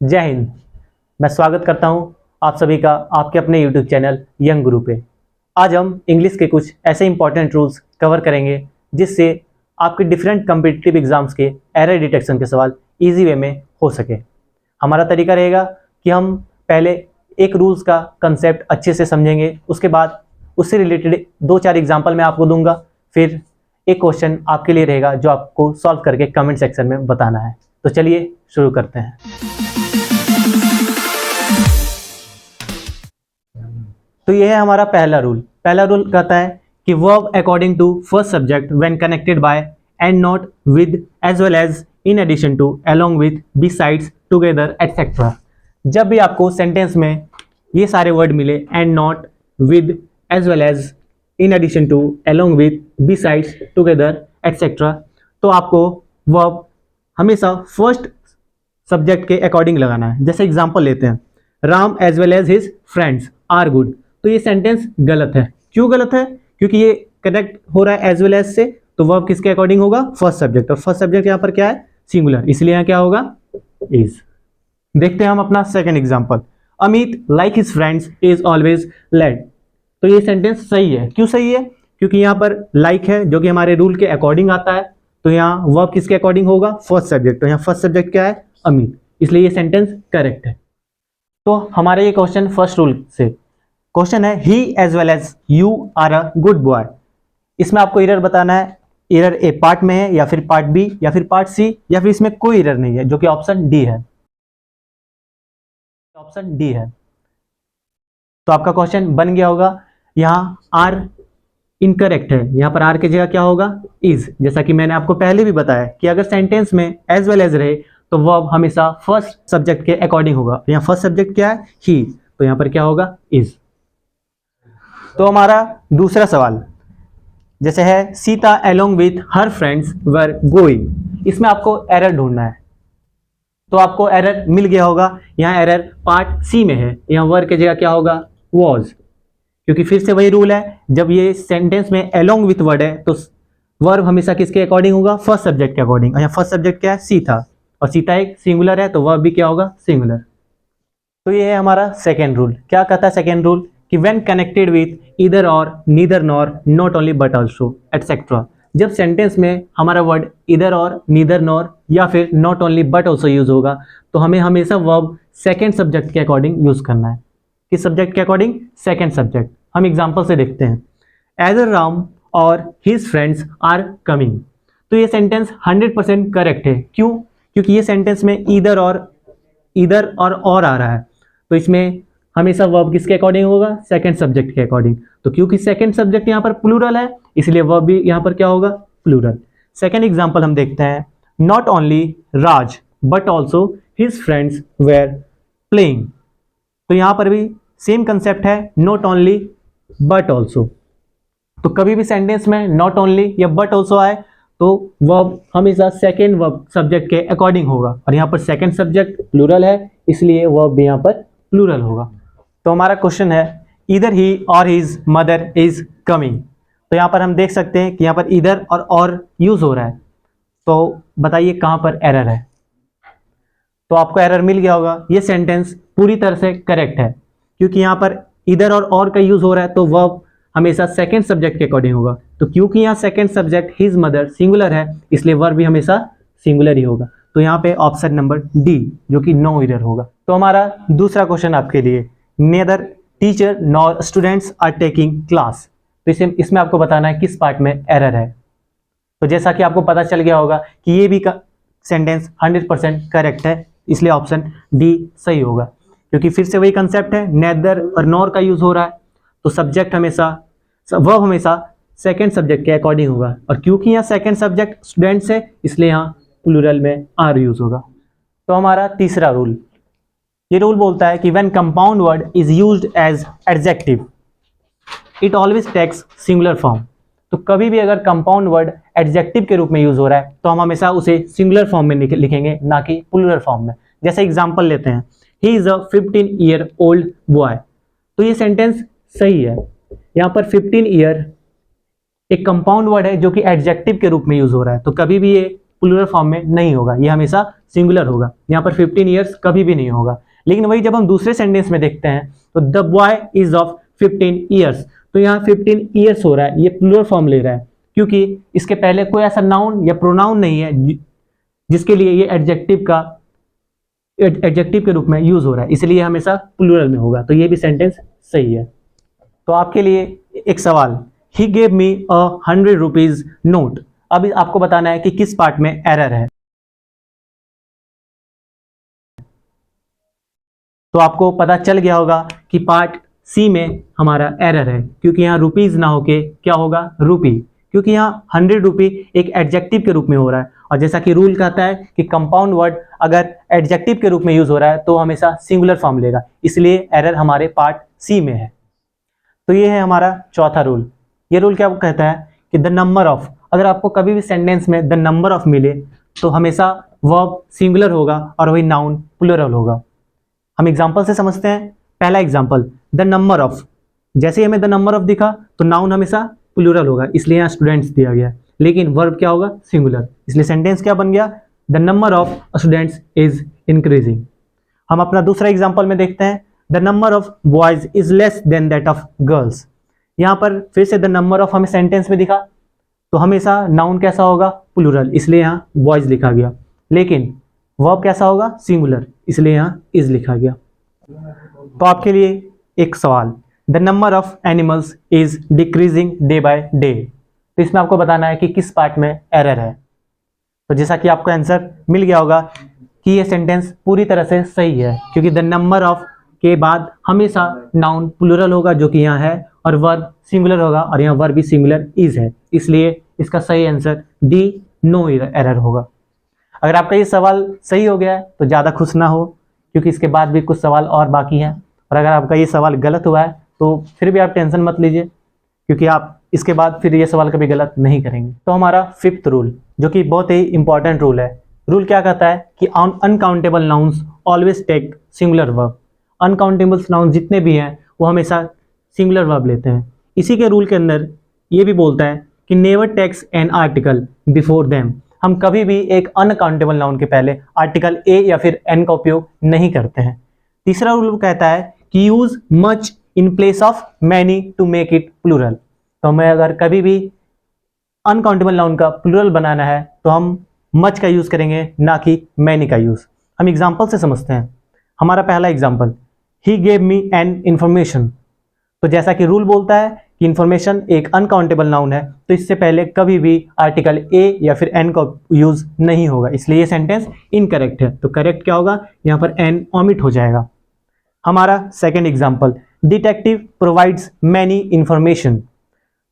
जय हिंद। मैं स्वागत करता हूं आप सभी का आपके अपने YouTube चैनल यंग गुरु पे। आज हम इंग्लिश के कुछ ऐसे इंपॉर्टेंट रूल्स कवर करेंगे जिससे आपके डिफरेंट कम्पिटिटिव एग्जाम्स के एरर डिटेक्शन के सवाल इजी वे में हो सके। हमारा तरीका रहेगा कि हम पहले एक रूल्स का कंसेप्ट अच्छे से समझेंगे, उसके बाद उससे रिलेटेड 2-4 एग्जाम्पल मैं आपको दूंगा, फिर एक क्वेश्चन आपके लिए रहेगा जो आपको सॉल्व करके कमेंट सेक्शन में बताना है। तो चलिए शुरू करते हैं। तो यह है हमारा पहला रूल। पहला रूल कहता है कि verb according to first subject when connected by and not with as well as in addition to along with besides together etcetera. जब भी आपको सेंटेंस में ये सारे वर्ड मिले and not with as well as in addition to along with besides together etcetera, तो आपको verb हमेशा फर्स्ट सब्जेक्ट के अकॉर्डिंग लगाना है। जैसे एग्जांपल लेते हैं, Ram as well as his friends are good. तो ये सेंटेंस गलत है। क्यों गलत है? क्योंकि ये कनेक्ट हो रहा है एज वेल एज से, तो वर्ब किसके अकॉर्डिंग होगा? First subject. और फर्स्ट सब्जेक्ट यहाँ पर क्या है? सिंगुलर, इसलिए यहाँ क्या होगा? इज। देखते हैं हम अपना second example, Amit like his friends is always late. तो ये सेंटेंस सही है। क्यों सही है? क्योंकि यहाँ पर लाइक है जो कि हमारे रूल के अकॉर्डिंग आता है, तो यहाँ वर्ब किसके अकॉर्डिंग होगा? First subject. तो यहाँ फर्स्ट सब्जेक्ट क्या है? अमित, इसलिए ये सेंटेंस करेक्ट है। तो हमारे ये क्वेश्चन फर्स्ट रूल से क्वेश्चन है, he as well as you are a good boy. इसमें आपको एरर बताना है, एरर ए पार्ट में है या फिर पार्ट बी या फिर पार्ट सी या फिर इसमें कोई एरर नहीं है, जो कि ऑप्शन डी है। ऑप्शन डी है। तो आपका क्वेश्चन बन गया होगा। यहाँ आर इनकरेक्ट है, यहाँ पर आर की जगह क्या होगा? इज। जैसा कि मैंने आपको पहले भी बताया कि अगर सेंटेंस में एज वेल एज रहे तो वर्ब हमेशा फर्स्ट सब्जेक्ट के अकॉर्डिंग होगा। यहाँ फर्स्ट सब्जेक्ट क्या है? ही, तो यहाँ पर क्या होगा? इज। तो हमारा दूसरा सवाल जैसे है, Sita along with her friends were going. इसमें आपको एरर ढूंढना है, तो आपको एरर मिल गया होगा। यहाँ एरर पार्ट सी में है, यहाँ वर की जगह क्या होगा? वॉज। क्योंकि फिर से वही रूल है, जब ये सेंटेंस में अलोंग विथ वर्ड है तो वर्ब हमेशा किसके अकॉर्डिंग होगा? फर्स्ट सब्जेक्ट के अकॉर्डिंग। यहाँ फर्स्ट सब्जेक्ट क्या है? सीता, और सीता एक सिंगुलर है, तो वर्ब भी क्या होगा? सिंगुलर। तो ये है हमारा सेकेंड रूल। क्या कहता है सेकेंड रूल? कि व्हेन कनेक्टेड विथ ईदर और neither nor not only but also etcetera. जब सेंटेंस में हमारा वर्ड इधर और नीदर नॉर या फिर not only but also use होगा, तो हमें हमेशा वर्ब सेकेंड सब्जेक्ट के अकॉर्डिंग यूज करना है। किस सब्जेक्ट के अकॉर्डिंग? Second subject. हम एग्जाम्पल से देखते हैं, एदर राम और हिज फ्रेंड्स आर कमिंग। तो ये सेंटेंस 100% करेक्ट है। क्यों? क्योंकि ये सेंटेंस में इधर और आ रहा है, तो इसमें हमेशा वर्ब किसके अकॉर्डिंग होगा? सेकंड सब्जेक्ट के अकॉर्डिंग। तो क्योंकि सेकंड सब्जेक्ट यहाँ पर प्लूरल है, इसलिए वर्ब भी यहाँ पर क्या होगा? प्लूरल। सेकंड एग्जांपल हम देखते हैं, not only Raj but also his friends were playing. तो यहाँ पर भी सेम कंसेप्ट है, नॉट ओनली बट ऑल्सो। तो कभी भी सेंटेंस में नॉट ओनली या बट ऑल्सो आए तो वर्ब हमेशा सेकेंड वर्ब सब्जेक्ट के अकॉर्डिंग होगा, और यहाँ पर सेकेंड सब्जेक्ट प्लूरल है, इसलिए वर्ब भी यहाँ पर प्लूरल होगा। तो हमारा क्वेश्चन है, इधर ही और हिज मदर इज कमिंग। तो यहाँ पर हम देख सकते हैं कि यहाँ पर इधर और यूज हो रहा है, तो बताइए कहाँ पर एरर है? तो आपको एरर मिल गया होगा। ये सेंटेंस पूरी तरह से करेक्ट है, क्योंकि यहाँ पर इधर और का यूज हो रहा है, तो वर्ब हमेशा सेकंड सब्जेक्ट के अकॉर्डिंग होगा। तो क्योंकि यहाँ second subject his mother singular है, इसलिए वर्ब भी हमेशा सिंगुलर ही होगा। तो यहाँ पे ऑप्शन नंबर डी, जो कि नो एरर होगा। तो हमारा दूसरा क्वेश्चन आपके लिए, neither teacher nor students are taking class. तो इसमें आपको बताना है किस पार्ट में एरर है। तो जैसा कि आपको पता चल गया होगा कि ये भी सेंटेंस 100% करेक्ट है, इसलिए ऑप्शन डी सही होगा। क्योंकि फिर से वही कंसेप्ट है, नेदर और नॉर का यूज हो रहा है, तो सब्जेक्ट हमेशा वर्ब हमेशा सेकंड सब्जेक्ट के अकॉर्डिंग होगा, और क्योंकि यहाँ सेकंड सब्जेक्ट स्टूडेंट्स है, इसलिए यहाँ प्लूरल में आर यूज होगा। तो हमारा तीसरा रूल, ये रूल बोलता है कि when compound word is used as adjective it always takes singular form. तो कभी भी अगर कंपाउंड वर्ड एडजेक्टिव के रूप में यूज हो रहा है तो हम हमेशा उसे सिंगुलर फॉर्म में लिखेंगे, ना कि प्लूरल फॉर्म में। जैसे एग्जांपल लेते हैं, he is a 15-year-old boy. तो ये सेंटेंस सही है। यहाँ पर 15 ईयर एक कंपाउंड वर्ड है जो कि एडजेक्टिव के रूप में यूज हो रहा है, तो कभी भी ये प्लूरल फॉर्म में नहीं होगा, ये हमेशा सिंगुलर होगा। यहाँ पर 15 ईयर्स कभी भी नहीं होगा। लेकिन वही जब हम दूसरे सेंटेंस में देखते हैं तो the boy is of 15 years, तो यहाँ 15 ईयर्स हो रहा है, ये प्लूरल फॉर्म ले रहा है क्योंकि इसके पहले कोई ऐसा नाउन या प्रोनाउन नहीं है जिसके लिए ये एडजेक्टिव के रूप में यूज हो रहा है, इसलिए हमेशा प्लूरल में होगा। तो ये भी सेंटेंस सही है। तो आपके लिए एक सवाल, he gave me a 100 rupees note. अब आपको बताना है कि किस पार्ट में एरर है। तो आपको पता चल गया होगा कि पार्ट सी में हमारा एरर है, क्योंकि यहाँ रुपीज ना होके क्या होगा, रूपी, क्योंकि यहाँ 100 रुपी एक एडजेक्टिव के रूप में हो रहा है। और जैसा कि रूल कहता है कि कंपाउंड वर्ड अगर एडजेक्टिव के रूप में यूज हो रहा है तो हमेशा सिंगुलर फॉर्म लेगा, इसलिए एरर हमारे पार्ट सी में है। तो ये है हमारा चौथा रूल। ये रूल क्या कहता है कि द नंबर ऑफ, अगर आपको कभी भी सेंटेंस में द नंबर ऑफ मिले तो हमेशा वर्ब सिंगुलर होगा और वही नाउन प्लूरल होगा। हम एग्जाम्पल से समझते हैं। पहला एग्जाम्पल, द नंबर ऑफ, जैसे ही हमें द नंबर ऑफ दिखा तो नाउन हमेशा प्लूरल होगा, इसलिए यहाँ स्टूडेंट्स दिया गया, लेकिन वर्ब क्या होगा, सिंगुलर, इसलिए सेंटेंस क्या बन गया, the number of students is increasing. हम अपना दूसरा एग्जाम्पल में देखते हैं, the number of boys is less than that of girls. यहाँ पर फिर से द नंबर ऑफ हमें सेंटेंस में दिखा तो हमेशा नाउन कैसा होगा, प्लूरल, इसलिए यहाँ बॉयज लिखा गया, लेकिन वर्ब कैसा होगा, सिंगुलर, इसलिए यहाँ इज लिखा गया। तो आपके लिए एक सवाल, the number of animals is decreasing day by day. तो इसमें आपको बताना है कि किस पार्ट में एरर है। तो जैसा कि आपको आंसर मिल गया होगा कि ये सेंटेंस पूरी तरह से सही है, क्योंकि द नंबर ऑफ के बाद हमेशा नाउन प्लूरल होगा जो कि यहाँ है, और वर्ब सिंगुलर होगा, और यहाँ वर्ब भी सिंगुलर इज है, इसलिए इसका सही आंसर डी, नो एरर होगा। अगर आपका ये सवाल सही हो गया है तो ज़्यादा खुश ना हो, क्योंकि इसके बाद भी कुछ सवाल और बाकी हैं, और अगर आपका ये सवाल गलत हुआ है तो फिर भी आप टेंशन मत लीजिए, क्योंकि आप इसके बाद फिर ये सवाल कभी गलत नहीं करेंगे। तो हमारा फिफ्थ रूल, जो कि बहुत ही इंपॉर्टेंट रूल है, रूल क्या कहता है कि uncountable nouns always take singular verb. Uncountable noun जितने भी हैं वो हमेशा सिंगुलर वर्ब लेते हैं। इसी के रूल के अंदर ये भी बोलता है कि never takes an article before them. हम कभी भी एक अनकाउंटेबल नाउन के पहले आर्टिकल ए या फिर एन का उपयोग नहीं करते हैं। तीसरा रूल कहता है कि use much in place of many to make it plural. तो हमें अगर कभी भी अनकाउंटेबल नाउन का प्लूरल बनाना है तो हम मच का यूज करेंगे, ना कि मैनी का यूज। हम एग्जाम्पल से समझते हैं। हमारा पहला example, he gave me an information. तो जैसा कि रूल बोलता है कि इंफॉर्मेशन एक अनकाउंटेबल नाउन है, तो इससे पहले कभी भी आर्टिकल ए या फिर एन का यूज नहीं होगा, इसलिए ये सेंटेंस इनकरेक्ट है। तो करेक्ट क्या होगा, यहाँ पर एन ओमिट हो जाएगा। हमारा second example, detective provides many information.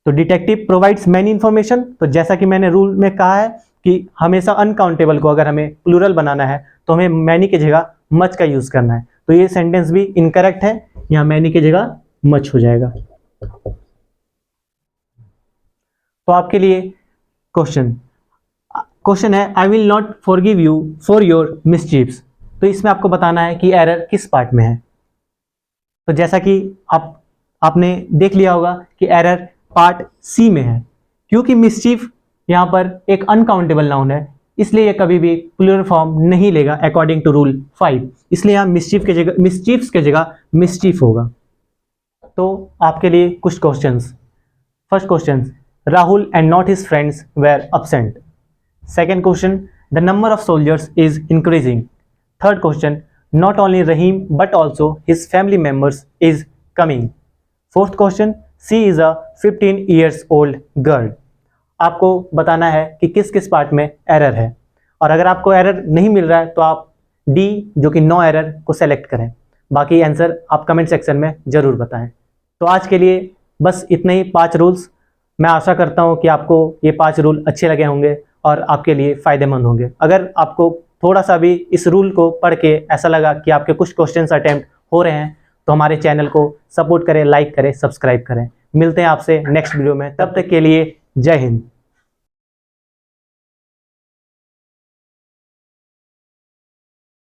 तो डिटेक्टिव प्रोवाइड्स मैनी इंफॉर्मेशन, तो जैसा कि मैंने रूल में कहा है कि हमेशा अनकाउंटेबल को अगर हमें प्लूरल बनाना है तो हमें मैनी की जगह मच का यूज करना है। तो ये सेंटेंस भी इनकरेक्ट है, यहाँ मैनी की जगह मच हो जाएगा। तो आपके लिए क्वेश्चन है, I will not forgive you for your mischiefs. तो इसमें आपको बताना है कि एरर किस पार्ट में है। तो जैसा कि आपने देख लिया होगा कि एरर पार्ट सी में है, क्योंकि मिसचीफ यहाँ पर एक अनकाउंटेबल नाउन है, इसलिए ये कभी भी प्लूरल फॉर्म नहीं लेगा अकॉर्डिंग टू रूल 5, इसलिए यहाँ मिसचीफ्स के जगह मिसचीफ होगा। तो आपके लिए कुछ questions. First question, Rahul and not his friends were absent. Second question, the number of soldiers is increasing. Third question, not only Rahim but also his family members is coming. Fourth question, she is a 15 years old girl. आपको बताना है कि किस किस part में error है, और अगर आपको एरर नहीं मिल रहा है तो आप डी, जो कि नो एरर, को सेलेक्ट करें। बाकी आंसर आप कमेंट सेक्शन में ज़रूर बताएं। तो आज के लिए बस इतने ही 5 रूल्स। मैं आशा करता हूं कि आपको ये 5 रूल अच्छे लगे होंगे और आपके लिए फ़ायदेमंद होंगे। अगर आपको थोड़ा सा भी इस रूल को पढ़ के ऐसा लगा कि आपके कुछ क्वेश्चंस अटेम्प्ट हो रहे हैं तो हमारे चैनल को सपोर्ट करें, लाइक करें, सब्सक्राइब करें। मिलते हैं आपसे नेक्स्ट वीडियो में, तब तक के लिए जय हिंद।